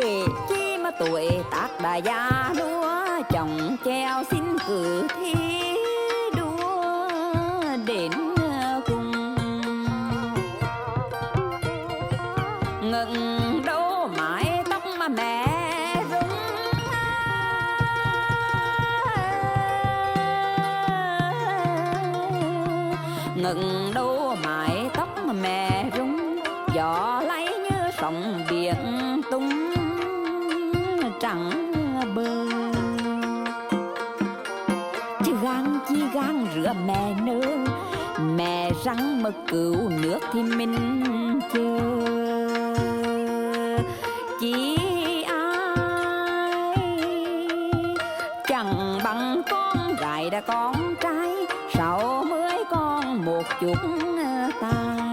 Hễ chi mà tuổi tác đã già nua, chồng treo xin cử thi đua đến cùng. Ngẩng đầu mái tóc mà mẹ rung, ngẩng đầu mái tóc mà mẹ rung, gió lấy như sóng biển tung trắng bờ. Chứ gan chi gan rửa mẹ nương, mẹ răng mà cứu nước thì mình chờ. Chỉ ai chẳng bằng con gái đã con trai, 60 con một chút tài.